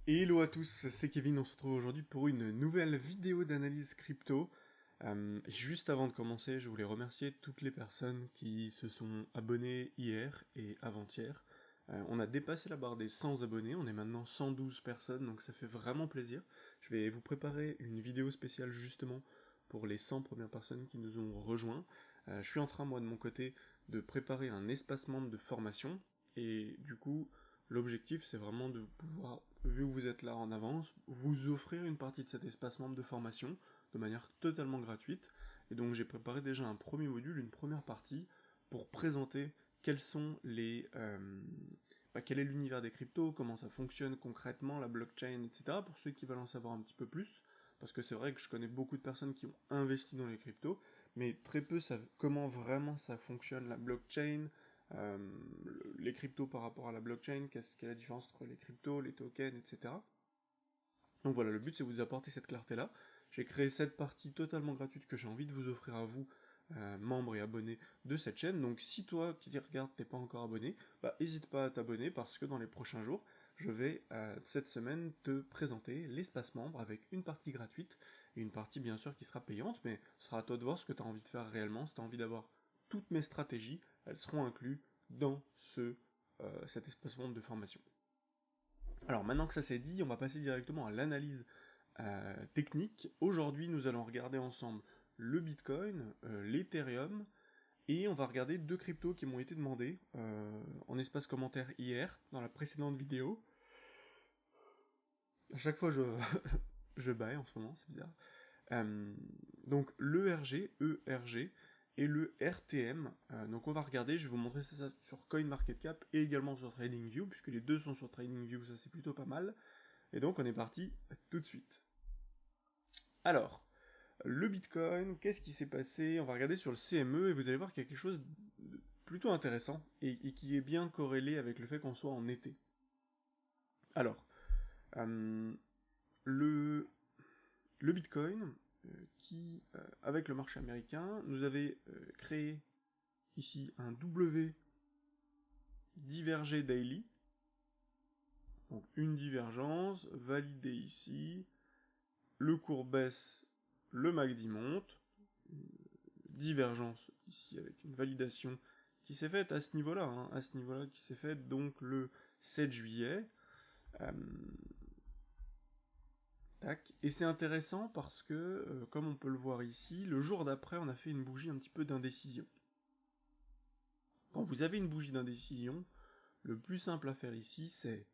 Hello à tous, c'est Kevin, on se retrouve aujourd'hui pour une nouvelle vidéo d'analyse crypto. Juste avant de commencer, je voulais remercier toutes les personnes qui se sont abonnées hier et avant-hier. On a dépassé la barre des 100 abonnés, on est maintenant 112 personnes, donc ça fait vraiment plaisir. Je vais vous préparer une vidéo spéciale justement pour les 100 premières personnes qui nous ont rejoints. Je suis en train, moi de mon côté, de préparer un espace membre de formation, et du coup, l'objectif, c'est vraiment de pouvoir, vu que vous êtes là en avance, vous offrir une partie de cet espace membre de formation de manière totalement gratuite. Et donc j'ai préparé déjà un premier module, une première partie, pour présenter quels sont quel est l'univers des cryptos, comment ça fonctionne concrètement, la blockchain, etc. Pour ceux qui veulent en savoir un petit peu plus, parce que c'est vrai que je connais beaucoup de personnes qui ont investi dans les cryptos, mais très peu savent comment vraiment ça fonctionne, la blockchain, euh, les cryptos par rapport à la blockchain, quelle est la différence entre les cryptos, les tokens, etc. Donc voilà, le but c'est de vous apporter cette clarté-là. J'ai créé cette partie totalement gratuite que j'ai envie de vous offrir à vous, membres et abonnés de cette chaîne. Donc si toi qui regardes t'es pas encore abonné, bah n'hésite pas à t'abonner parce que dans les prochains jours, je vais cette semaine te présenter l'espace membre avec une partie gratuite et une partie bien sûr qui sera payante, mais ce sera à toi de voir ce que tu as envie de faire réellement. Si tu as envie d'avoir toutes mes stratégies, elles seront incluses dans cet espace membre de formation. Alors maintenant que ça c'est dit, on va passer directement à l'analyse technique. Aujourd'hui, nous allons regarder ensemble le Bitcoin, l'Ethereum, et on va regarder deux cryptos qui m'ont été demandés en espace commentaire hier, dans la précédente vidéo. À chaque fois, je baille en ce moment, c'est bizarre. Donc l'ERG, ERG, et le RTM. Donc on va regarder, je vais vous montrer ça sur CoinMarketCap et également sur TradingView, puisque les deux sont sur TradingView, ça c'est plutôt pas mal. Et donc on est parti tout de suite. Alors, le Bitcoin, qu'est-ce qui s'est passé? On va regarder sur le CME et vous allez voir qu'il y a quelque chose de plutôt intéressant et qui est bien corrélé avec le fait qu'on soit en été. Alors, euh, le, le Bitcoin, qui, avec le marché américain, nous avait créé ici un W divergé daily, donc une divergence, validée ici, le cours baisse, le MACD monte, divergence ici avec une validation qui s'est faite à ce niveau-là, qui s'est faite donc le 7 juillet. Euh, tac. Et c'est intéressant parce que, comme on peut le voir ici, le jour d'après, on a fait une bougie un petit peu d'indécision. Quand vous avez une bougie d'indécision, le plus simple à faire ici, c'est,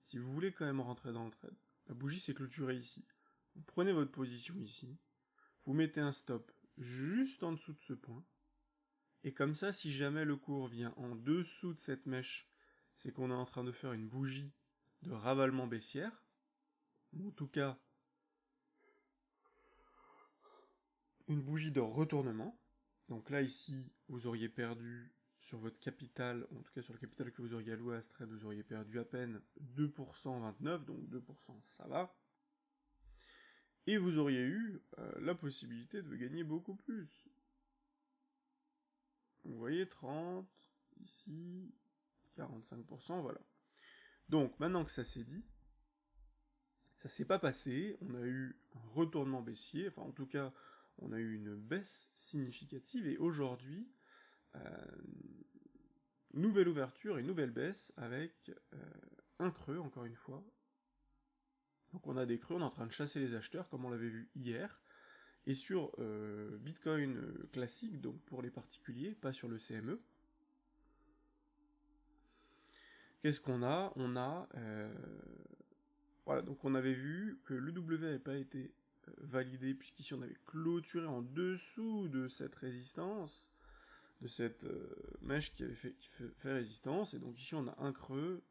si vous voulez quand même rentrer dans le trade, la bougie s'est clôturée ici. Vous prenez votre position ici, vous mettez un stop juste en dessous de ce point, et comme ça, si jamais le cours vient en dessous de cette mèche, c'est qu'on est en train de faire une bougie de ravalement baissière, ou en tout cas, une bougie de retournement. Donc là, ici, vous auriez perdu sur votre capital, en tout cas sur le capital que vous auriez alloué à ce trade, vous auriez perdu à peine 2% 29, donc 2% ça va. Et vous auriez eu la possibilité de gagner beaucoup plus. Vous voyez, 30, ici, 45%, voilà. Donc, maintenant que ça s'est dit, ça s'est pas passé, on a eu un retournement baissier, enfin en tout cas, on a eu une baisse significative, et aujourd'hui, euh, nouvelle ouverture et nouvelle baisse avec un creux, encore une fois. Donc on a des creux, on est en train de chasser les acheteurs, comme on l'avait vu hier, et sur Bitcoin classique, donc pour les particuliers, pas sur le CME, qu'est-ce qu'on a? On a... voilà, donc on avait vu que le W n'avait pas été validé, puisqu'ici on avait clôturé en dessous de cette résistance, de cette mèche qui fait résistance, et donc ici on a un creux,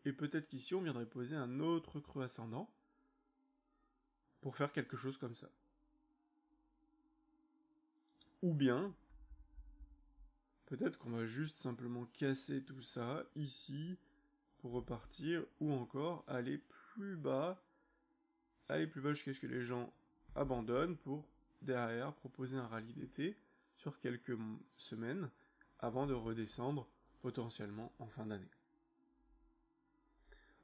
et peut-être qu'ici on viendrait poser un autre creux ascendant, pour faire quelque chose comme ça. Ou bien, peut-être qu'on va juste simplement casser tout ça, ici, pour repartir, ou encore aller plus bas jusqu'à ce que les gens abandonnent pour derrière proposer un rallye d'été sur quelques semaines avant de redescendre potentiellement en fin d'année.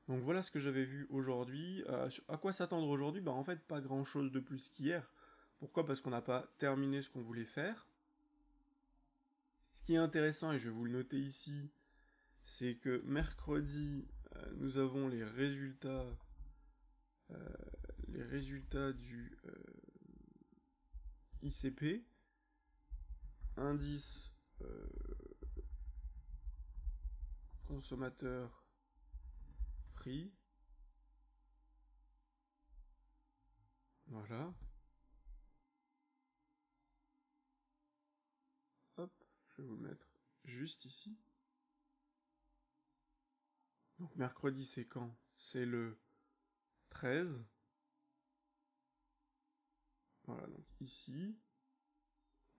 Donc voilà ce que j'avais vu aujourd'hui. À quoi s'attendre aujourd'hui? Bah en fait pas grand chose de plus qu'hier. Pourquoi? Parce qu'on n'a pas terminé ce qu'on voulait faire. Ce qui est intéressant, et je vais vous le noter ici, c'est que mercredi, nous avons les résultats du ICP, indice consommateur prix. Voilà. Hop, je vais vous le mettre juste ici. Donc mercredi c'est quand? C'est le 13. Voilà, donc ici,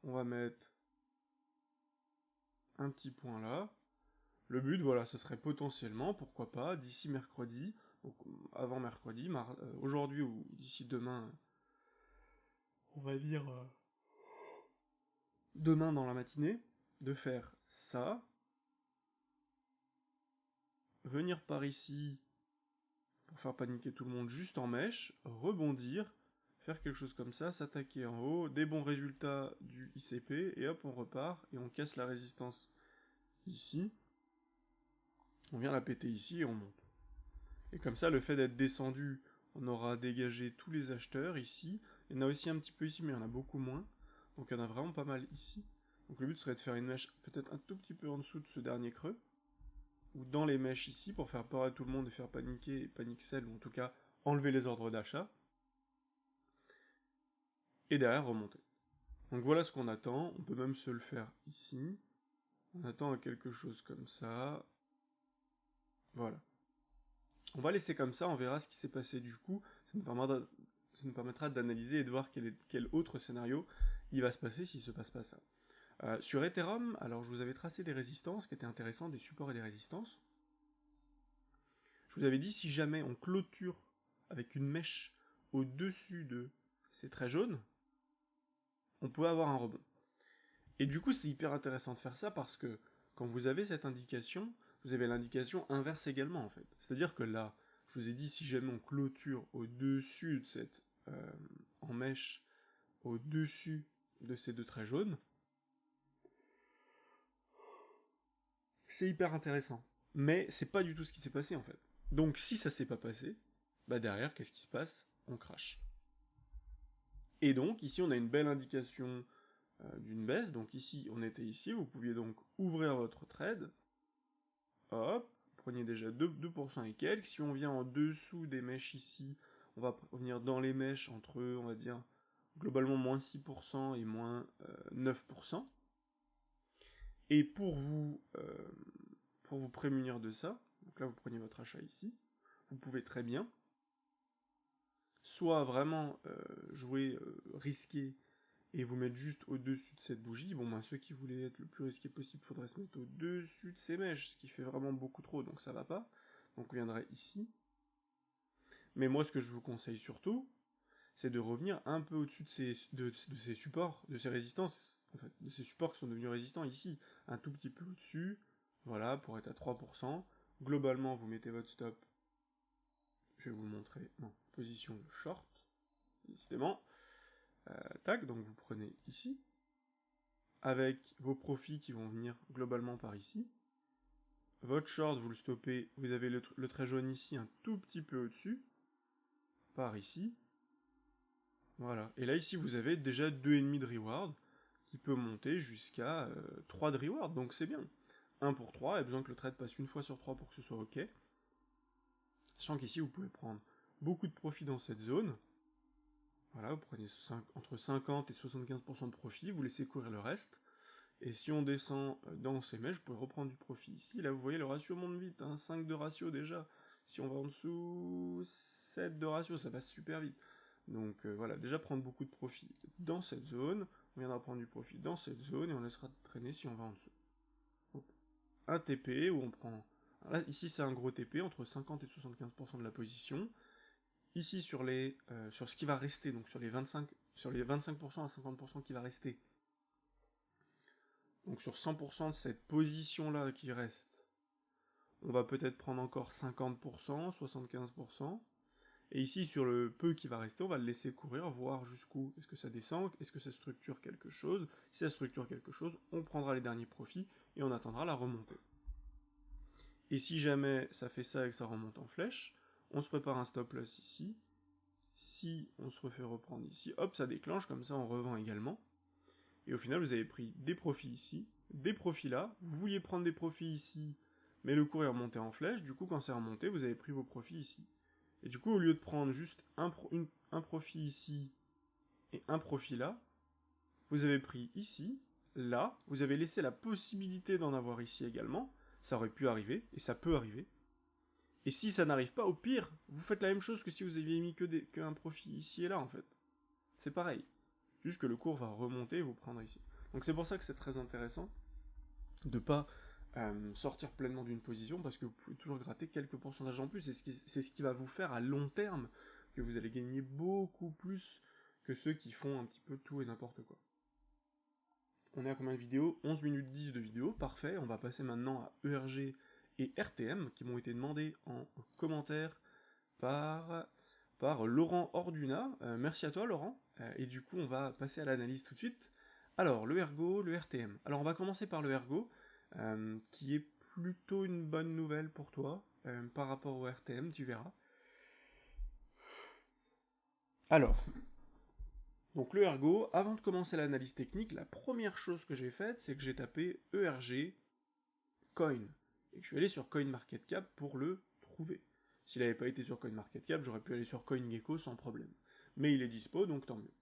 on va mettre un petit point là. Le but, voilà, ce serait potentiellement, pourquoi pas, d'ici mercredi, donc avant mercredi, aujourd'hui ou d'ici demain, on va dire demain dans la matinée, de faire ça, venir par ici pour faire paniquer tout le monde juste en mèche, rebondir, faire quelque chose comme ça, s'attaquer en haut, des bons résultats du ICP, et hop, on repart, et on casse la résistance ici, on vient la péter ici, et on monte. Et comme ça, le fait d'être descendu, on aura dégagé tous les acheteurs ici, il y en a aussi un petit peu ici, mais il y en a beaucoup moins, donc il y en a vraiment pas mal ici. Donc le but serait de faire une mèche peut-être un tout petit peu en dessous de ce dernier creux, ou dans les mèches ici, pour faire peur à tout le monde et faire paniquer, panique sell, ou en tout cas enlever les ordres d'achat, et derrière remonter. Donc voilà ce qu'on attend, on peut même se le faire ici, on attend quelque chose comme ça, voilà. On va laisser comme ça, on verra ce qui s'est passé du coup, ça nous permettra d'analyser et de voir quel autre scénario il va se passer s'il se passe pas ça. Sur Ethereum, alors je vous avais tracé des résistances qui étaient intéressantes, des supports et des résistances. Je vous avais dit, si jamais on clôture avec une mèche au-dessus de ces traits jaunes, on peut avoir un rebond. Et du coup, c'est hyper intéressant de faire ça parce que quand vous avez cette indication, vous avez l'indication inverse également en fait. C'est-à-dire que là, je vous ai dit, si jamais on clôture au-dessus de cette en mèche, au-dessus de ces deux traits jaunes, c'est hyper intéressant. Mais c'est pas du tout ce qui s'est passé en fait. Donc si ça s'est pas passé, bah derrière, qu'est-ce qui se passe? On crache. Et donc ici on a une belle indication d'une baisse, donc ici on était ici, vous pouviez donc ouvrir votre trade, hop, prenez déjà 2% et quelques, si on vient en dessous des mèches ici, on va venir dans les mèches entre, on va dire, globalement moins 6% et moins 9%, et pour vous prémunir de ça, donc là vous prenez votre achat ici, vous pouvez très bien, soit vraiment jouer risqué et vous mettre juste au-dessus de cette bougie. Bon, ben, ceux qui voulaient être le plus risqué possible, faudrait se mettre au-dessus de ces mèches, ce qui fait vraiment beaucoup trop, donc ça va pas. Donc on viendrait ici. Mais moi, ce que je vous conseille surtout, c'est de revenir un peu au-dessus de ces supports, de ces résistances, en fait, de ces supports qui sont devenus résistants ici, un tout petit peu au-dessus, voilà, pour être à 3%. Globalement, vous mettez votre stop, je vais vous le montrer, non, position de short, décidément. Tac, donc vous prenez ici, avec vos profits qui vont venir globalement par ici. Votre short, vous le stoppez, vous avez le trait jaune ici, un tout petit peu au-dessus, par ici. Voilà. Et là, ici, vous avez déjà 2,5 de reward, qui peut monter jusqu'à 3 de reward, donc c'est bien. 1 pour 3, il y a besoin que le trade passe une fois sur 3 pour que ce soit OK. Sachant qu'ici, vous pouvez prendre beaucoup de profit dans cette zone. Voilà, vous prenez entre 50 et 75% de profit, vous laissez courir le reste. Et si on descend dans ces mèches, vous pouvez reprendre du profit ici. Là, vous voyez, le ratio monte vite, hein, 5 de ratio déjà. Si on va en dessous, 7 de ratio, ça passe super vite. Donc voilà, déjà prendre beaucoup de profit dans cette zone, on viendra prendre du profit dans cette zone, et on laissera traîner si on va en dessous. Donc, un TP, où on prend... Là, ici, c'est un gros TP, entre 50 et 75% de la position. Ici, sur ce qui va rester, donc sur les 25% à 50% qui va rester, donc sur 100% de cette position-là qui reste, on va peut-être prendre encore 50%, 75%. Et ici, sur le peu qui va rester, on va le laisser courir, voir jusqu'où est-ce que ça descend, est-ce que ça structure quelque chose. Si ça structure quelque chose, on prendra les derniers profits et on attendra la remontée. Et si jamais ça fait ça et que ça remonte en flèche, on se prépare un stop loss ici. Si on se refait reprendre ici, hop, ça déclenche, comme ça on revend également. Et au final, vous avez pris des profits ici, des profits là. Vous vouliez prendre des profits ici, mais le cours est remonté en flèche. Du coup, quand c'est remonté, vous avez pris vos profits ici. Et du coup, au lieu de prendre juste un profit ici et un profit là, vous avez pris ici, là, vous avez laissé la possibilité d'en avoir ici également. Ça aurait pu arriver, et ça peut arriver. Et si ça n'arrive pas, au pire, vous faites la même chose que si vous aviez mis qu'un profit ici et là, en fait. C'est pareil. Juste que le cours va remonter et vous prendre ici. Donc c'est pour ça que c'est très intéressant de pas sortir pleinement d'une position, parce que vous pouvez toujours gratter quelques pourcentages en plus, et c'est ce qui va vous faire à long terme que vous allez gagner beaucoup plus que ceux qui font un petit peu tout et n'importe quoi. On est à combien de vidéos? 11 minutes 10 de vidéo, parfait. On va passer maintenant à ERG et RTM, qui m'ont été demandés en commentaire par Laurent Orduna. Merci à toi Laurent. Et du coup on va passer à l'analyse tout de suite. Alors le Ergo, le RTM. Alors on va commencer par le Ergo, qui est plutôt une bonne nouvelle pour toi par rapport au RTM, tu verras. Alors, donc le Ergo, avant de commencer l'analyse technique, la première chose que j'ai faite, c'est que j'ai tapé ERG Coin. Et que je suis allé sur CoinMarketCap pour le trouver. S'il n'avait pas été sur CoinMarketCap, j'aurais pu aller sur CoinGecko sans problème. Mais il est dispo, donc tant mieux.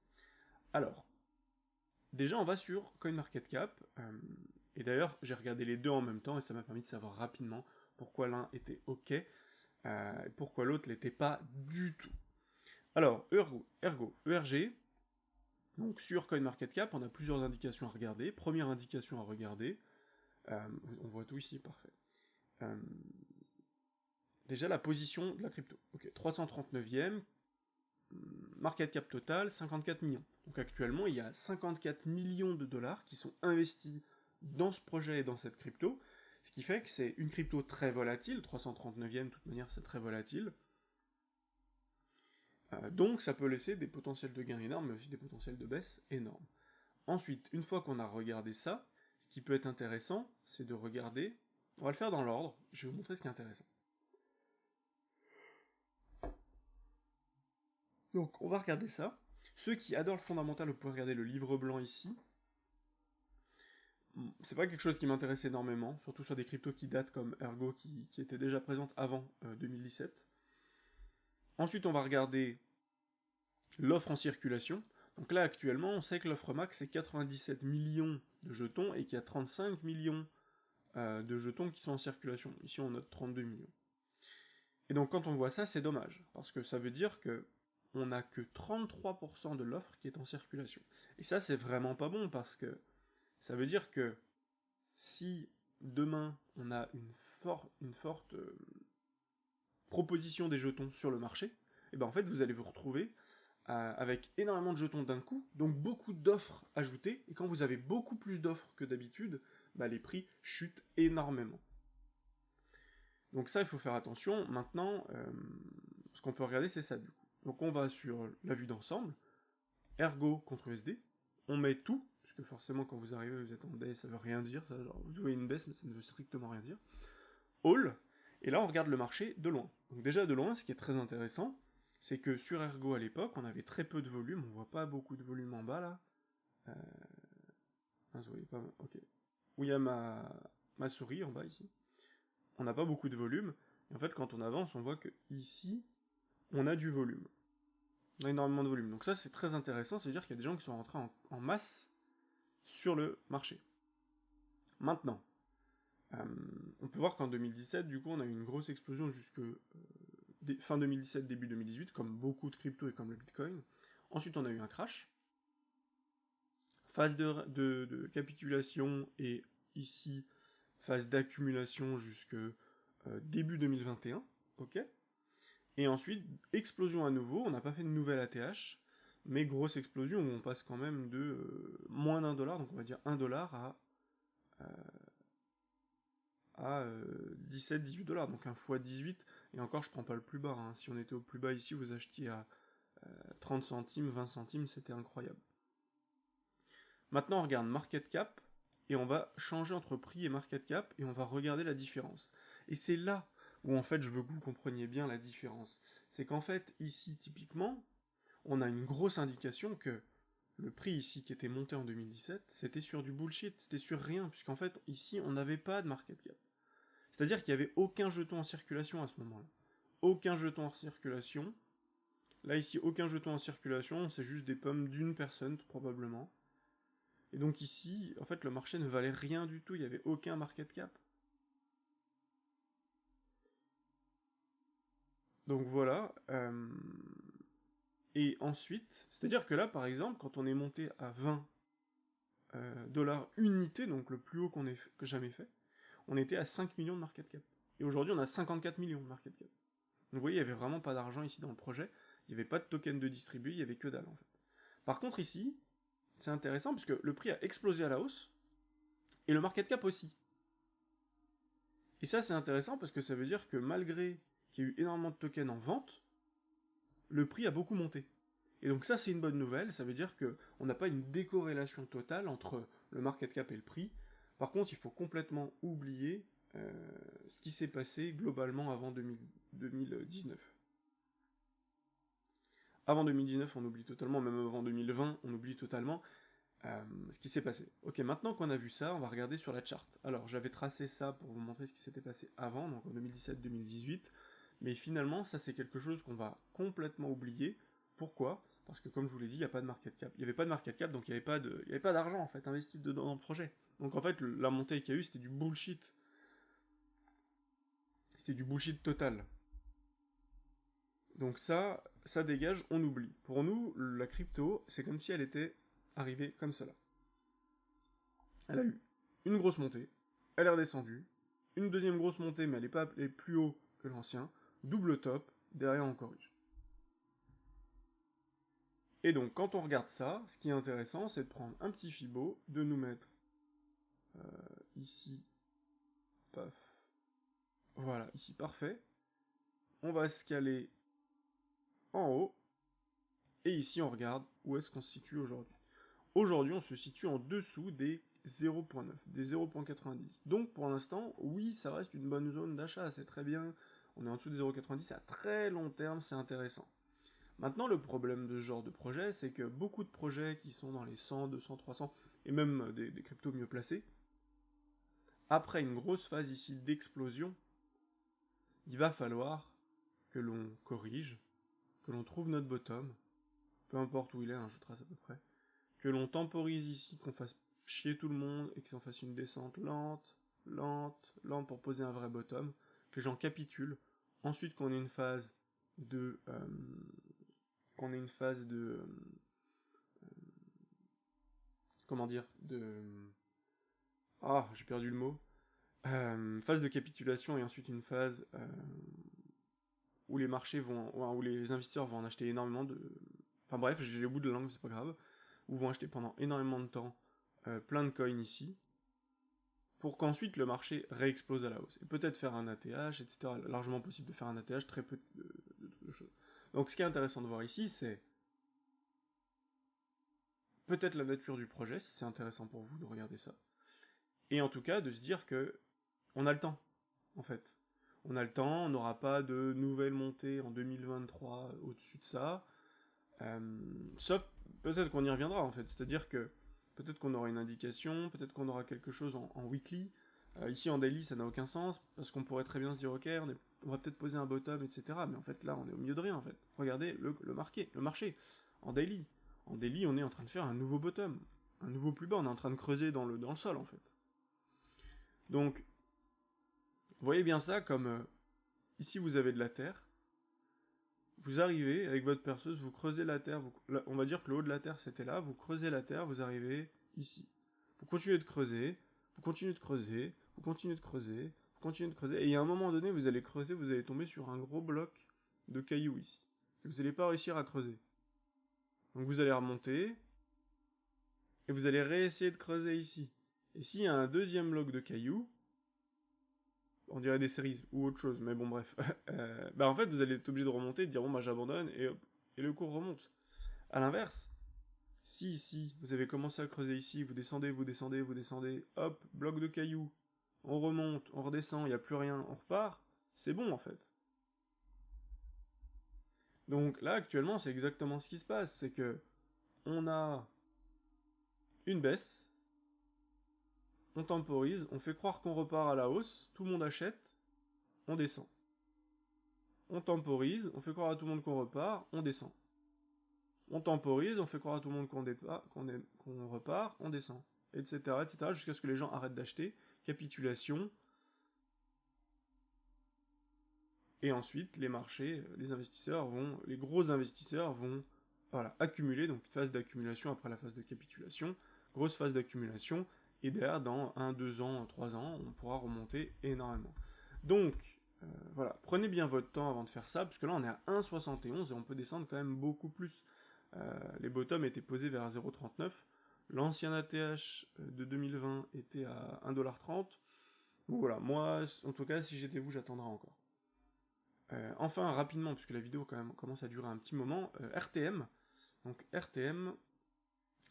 Alors, déjà on va sur CoinMarketCap, et d'ailleurs j'ai regardé les deux en même temps, et ça m'a permis de savoir rapidement pourquoi l'un était ok, et pourquoi l'autre l'était pas du tout. Alors, ERG, donc sur CoinMarketCap, on a plusieurs indications à regarder. Première indication à regarder, on voit tout ici, parfait. Déjà la position de la crypto. Ok, 339e, market cap total, 54 millions. Donc actuellement, il y a 54 millions de dollars qui sont investis dans ce projet et dans cette crypto, ce qui fait que c'est une crypto très volatile, 339e, de toute manière c'est très volatile. Donc ça peut laisser des potentiels de gains énormes, mais aussi des potentiels de baisse énormes. Ensuite, une fois qu'on a regardé ça, ce qui peut être intéressant, c'est de regarder... On va le faire dans l'ordre, je vais vous montrer ce qui est intéressant. Donc on va regarder ça. Ceux qui adorent le fondamental, vous pouvez regarder le livre blanc ici. C'est pas quelque chose qui m'intéresse énormément, surtout sur des cryptos qui datent comme Ergo, qui étaient déjà présentes avant 2017. Ensuite on va regarder l'offre en circulation. Donc là actuellement on sait que l'offre max c'est 97 millions de jetons et qu'il y a 35 millions de jetons qui sont en circulation. Ici on note 32 millions. Et donc quand on voit ça c'est dommage, parce que ça veut dire que on n'a que 33% de l'offre qui est en circulation. Et ça, c'est vraiment pas bon, parce que ça veut dire que si demain on a une forte proposition des jetons sur le marché, et ben en fait vous allez vous retrouver avec énormément de jetons d'un coup, donc beaucoup d'offres ajoutées, et quand vous avez beaucoup plus d'offres que d'habitude, bah les prix chutent énormément. Donc ça, il faut faire attention. Maintenant, ce qu'on peut regarder, c'est ça du coup. Donc on va sur la vue d'ensemble, Ergo contre USD, on met tout, puisque forcément quand vous arrivez, vous êtes en baisse, ça veut rien dire, ça, genre, vous voyez une baisse, mais ça ne veut strictement rien dire. All, et là on regarde le marché de loin. Donc déjà de loin, ce qui est très intéressant, c'est que sur Ergo à l'époque, on avait très peu de volume, on voit pas beaucoup de volume en bas là. Vous voyez pas, ok. Où il y a ma souris en bas ici. On n'a pas beaucoup de volume, et en fait quand on avance, on voit que ici, on a du volume. On a énormément de volume. Donc ça, c'est très intéressant, ça veut dire qu'il y a des gens qui sont rentrés en masse sur le marché. Maintenant, on peut voir qu'en 2017, du coup, on a eu une grosse explosion jusque fin 2017, début 2018, comme beaucoup de cryptos et comme le Bitcoin. Ensuite, on a eu un crash. Phase de capitulation, et ici, phase d'accumulation jusque début 2021, ok. Et ensuite, explosion à nouveau, on n'a pas fait de nouvelle ATH, mais grosse explosion où on passe quand même de moins d'$1, donc on va dire $1 à à 17-18$, donc un fois 18, et encore je prends pas le plus bas, hein. Si on était au plus bas ici, vous achetiez à 30 centimes, 20 centimes, c'était incroyable. Maintenant on regarde market cap, et on va changer entre prix et market cap, et on va regarder la différence. Et c'est là où en fait je veux que vous compreniez bien la différence. C'est qu'en fait, ici typiquement, on a une grosse indication que le prix ici qui était monté en 2017, c'était sur du bullshit, c'était sur rien, puisqu'en fait, ici, on n'avait pas de market cap. C'est-à-dire qu'il n'y avait aucun jeton en circulation à ce moment-là. Aucun jeton en circulation. Là, ici, aucun jeton en circulation, c'est juste des pommes d'une personne, probablement. Et donc ici, en fait, le marché ne valait rien du tout, il n'y avait aucun market cap. Donc voilà. Et ensuite, c'est-à-dire que là, par exemple, quand on est monté à 20 dollars unité, donc le plus haut qu'on ait jamais fait, on était à 5 millions de market cap. Et aujourd'hui, on a 54 millions de market cap. Donc vous voyez, il n'y avait vraiment pas d'argent ici dans le projet, il n'y avait pas de token de distribuer, il n'y avait que dalle en fait. Par contre ici, c'est intéressant puisque le prix a explosé à la hausse, et le market cap aussi. Et ça c'est intéressant parce que ça veut dire que malgré qu'il y ait eu énormément de tokens en vente, le prix a beaucoup monté. Et donc ça c'est une bonne nouvelle, ça veut dire qu'on n'a pas une décorrélation totale entre le market cap et le prix. Par contre, il faut complètement oublier ce qui s'est passé globalement avant 2019. Avant 2019, on oublie totalement, même avant 2020, on oublie totalement ce qui s'est passé. Ok, maintenant qu'on a vu ça, on va regarder sur la charte. Alors, j'avais tracé ça pour vous montrer ce qui s'était passé avant, donc en 2017-2018, mais finalement, ça c'est quelque chose qu'on va complètement oublier. Pourquoi ? Parce que comme je vous l'ai dit, il n'y a pas de market cap. Il n'y avait pas de market cap, donc il n'y avait pas d'argent en fait investi dedans dans le projet. Donc en fait, la montée qu'il y a eu, c'était du bullshit. C'était du bullshit total. Donc ça dégage, on oublie. Pour nous, la crypto, c'est comme si elle était arrivée comme cela. Elle a eu une grosse montée, elle est redescendue, une deuxième grosse montée, mais elle n'est pas allée plus haut que l'ancien, double top, derrière on corrige. Et donc quand on regarde ça, ce qui est intéressant, c'est de prendre un petit Fibo, de nous mettre ici, paf, voilà, ici parfait. On va se caler en haut, et ici on regarde où est-ce qu'on se situe aujourd'hui. Aujourd'hui, on se situe en dessous des 0.9, des 0.90. Donc pour l'instant, oui, ça reste une bonne zone d'achat, c'est très bien. On est en dessous des 0.90, à très long terme, c'est intéressant. Maintenant, le problème de ce genre de projet, c'est que beaucoup de projets qui sont dans les 100, 200, 300, et même des cryptos mieux placés, après une grosse phase ici d'explosion, il va falloir que l'on corrige, que l'on trouve notre bottom, peu importe où il est, hein, je trace à peu près, que l'on temporise ici, qu'on fasse chier tout le monde et qu'on fasse une descente lente, lente, lente pour poser un vrai bottom, que les gens capitulent, ensuite qu'on ait une phase de comment dire, j'ai perdu le mot, phase de capitulation et ensuite une phase où les marchés où les investisseurs vont en acheter énormément enfin bref, j'ai le bout de la langue, c'est pas grave, où vont acheter pendant énormément de temps plein de coins ici, pour qu'ensuite le marché réexplose à la hausse. Et peut-être faire un ATH, etc. Largement possible de faire un ATH, très peu de choses. Donc ce qui est intéressant de voir ici, c'est peut-être la nature du projet, si c'est intéressant pour vous de regarder ça. Et en tout cas, de se dire que on a le temps, en fait. On a le temps, on n'aura pas de nouvelles montées en 2023 au-dessus de ça. Sauf peut-être qu'on y reviendra, en fait. C'est-à-dire que peut-être qu'on aura une indication, peut-être qu'on aura quelque chose en weekly. Ici en daily, ça n'a aucun sens, parce qu'on pourrait très bien se dire, ok, on va peut-être poser un bottom, etc. Mais en fait, là, on est au milieu de rien, en fait. Regardez le marché. En daily. En daily, on est en train de faire un nouveau bottom. Un nouveau plus bas, on est en train de creuser dans le sol, en fait. Donc, vous voyez bien ça comme, ici, vous avez de la terre. Vous arrivez, avec votre perceuse, vous creusez la terre. On va dire que le haut de la terre, c'était là. Vous creusez la terre, vous arrivez ici. Vous continuez de creuser, vous continuez de creuser, vous continuez de creuser, vous continuez de creuser, et à un moment donné, vous allez creuser, vous allez tomber sur un gros bloc de cailloux ici. Et vous n'allez pas réussir à creuser. Donc vous allez remonter, et vous allez réessayer de creuser ici. Et s'il y a un deuxième bloc de cailloux, On dirait des séries ou autre chose, mais bon bref. Bah en fait vous allez être obligé de remonter et de dire bon bah j'abandonne et hop, et le cours remonte. À l'inverse, si ici vous avez commencé à creuser ici, vous descendez, vous descendez, vous descendez, hop, bloc de cailloux, on remonte, on redescend, il n'y a plus rien, on repart, c'est bon en fait. Donc là actuellement c'est exactement ce qui se passe, c'est que on a une baisse, on temporise, on fait croire qu'on repart à la hausse, tout le monde achète, on descend. On temporise, on fait croire à tout le monde qu'on repart, on descend. On temporise, on fait croire à tout le monde qu'on repart, on descend. Etc. etc. jusqu'à ce que les gens arrêtent d'acheter. Capitulation. Et ensuite, les marchés, les investisseurs vont, les gros investisseurs vont voilà, accumuler, donc phase d'accumulation après la phase de capitulation, grosse phase d'accumulation, et derrière, dans 1, 2 ans, 3 ans, on pourra remonter énormément. Donc, voilà, prenez bien votre temps avant de faire ça, parce que là on est à 1,71 et on peut descendre quand même beaucoup plus. Les bottoms étaient posés vers 0,39, l'ancien ATH de 2020 était à 1,30$. Donc voilà, moi, en tout cas, si j'étais vous, j'attendrai encore. Enfin, rapidement, puisque la vidéo quand même commence à durer un petit moment, RTM. Donc RTM,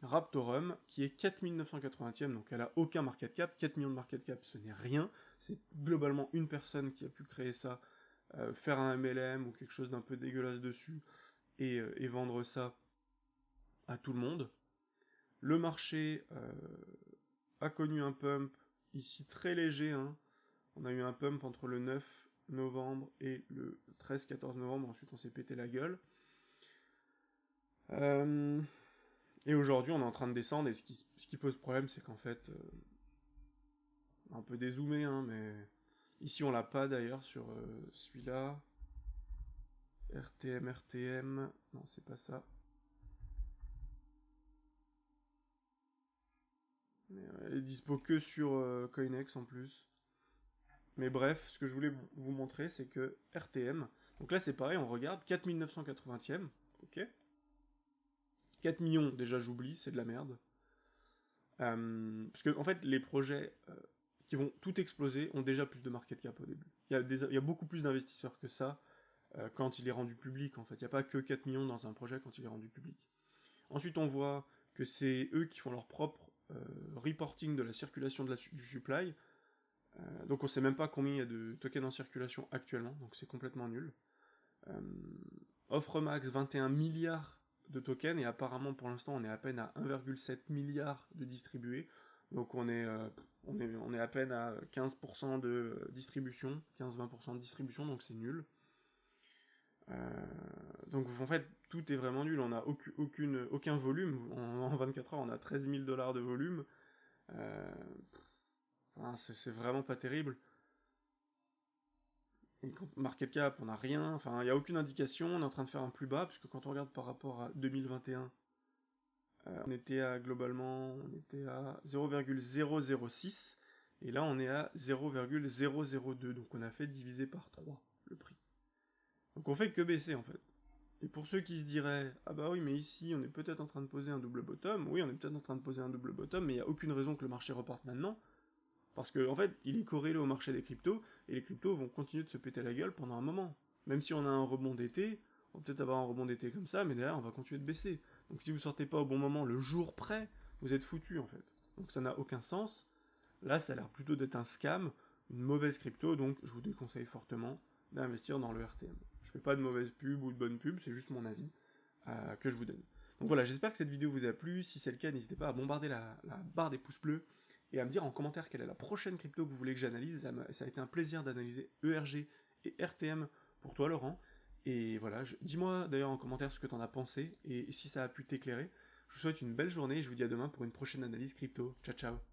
Raptorum, qui est 4980ème, donc elle a aucun market cap, 4 millions de market cap, ce n'est rien, c'est globalement une personne qui a pu créer ça, faire un MLM ou quelque chose d'un peu dégueulasse dessus, et vendre ça à tout le monde. Le marché a connu un pump, ici très léger, hein. On a eu un pump entre le 9 novembre et le 13-14 novembre, ensuite on s'est pété la gueule. Et aujourd'hui on est en train de descendre, et ce qui pose problème c'est qu'en fait, un peu dézoomé, hein, mais ici on l'a pas d'ailleurs sur celui-là. RTM, non c'est pas ça. Mais, elle est dispo que sur Coinex en plus. Mais bref, ce que je voulais vous montrer, c'est que RTM, donc là c'est pareil, on regarde, 4980ème, ok. 4 millions, déjà j'oublie, c'est de la merde. Parce que en fait, les projets qui vont tout exploser ont déjà plus de market cap au début. Il y a beaucoup plus d'investisseurs que ça quand il est rendu public, en fait. Il n'y a pas que 4 millions dans un projet quand il est rendu public. Ensuite, on voit que c'est eux qui font leur propre reporting de la circulation du supply. Donc on sait même pas combien il y a de tokens en circulation actuellement, donc c'est complètement nul. Offre max 21 milliards de tokens, et apparemment pour l'instant on est à peine à 1,7 milliard de distribués, donc on est à peine à 15% de distribution, 15-20% de distribution, donc c'est nul. Donc en fait tout est vraiment nul, on n'a aucun volume, en 24 heures on a 13 000 $ de volume, c'est vraiment pas terrible. Market cap, on n'a rien, enfin il n'y a aucune indication, on est en train de faire un plus bas, puisque quand on regarde par rapport à 2021, on était à 0,006, et là on est à 0,002, donc on a fait diviser par 3 le prix. Donc on fait que baisser en fait. Et pour ceux qui se diraient, ah bah oui mais ici on est peut-être en train de poser un double bottom, oui on est peut-être en train de poser un double bottom, mais il n'y a aucune raison que le marché reporte maintenant, parce qu'en en fait, il est corrélé au marché des cryptos, et les cryptos vont continuer de se péter la gueule pendant un moment. Même si on a un rebond d'été, on va peut-être avoir un rebond d'été comme ça, mais derrière, on va continuer de baisser. Donc si vous sortez pas au bon moment, le jour près, vous êtes foutu en fait. Donc ça n'a aucun sens. Là, ça a l'air plutôt d'être un scam, une mauvaise crypto, donc je vous déconseille fortement d'investir dans le RTM. Je fais pas de mauvaise pub ou de bonne pub, c'est juste mon avis que je vous donne. Donc voilà, j'espère que cette vidéo vous a plu. Si c'est le cas, n'hésitez pas à bombarder la barre des pouces bleus et à me dire en commentaire quelle est la prochaine crypto que vous voulez que j'analyse. Ça a été un plaisir d'analyser ERG et RTM pour toi, Laurent. Et voilà, dis-moi d'ailleurs en commentaire ce que t'en as pensé et si ça a pu t'éclairer. Je vous souhaite une belle journée et je vous dis à demain pour une prochaine analyse crypto. Ciao ciao.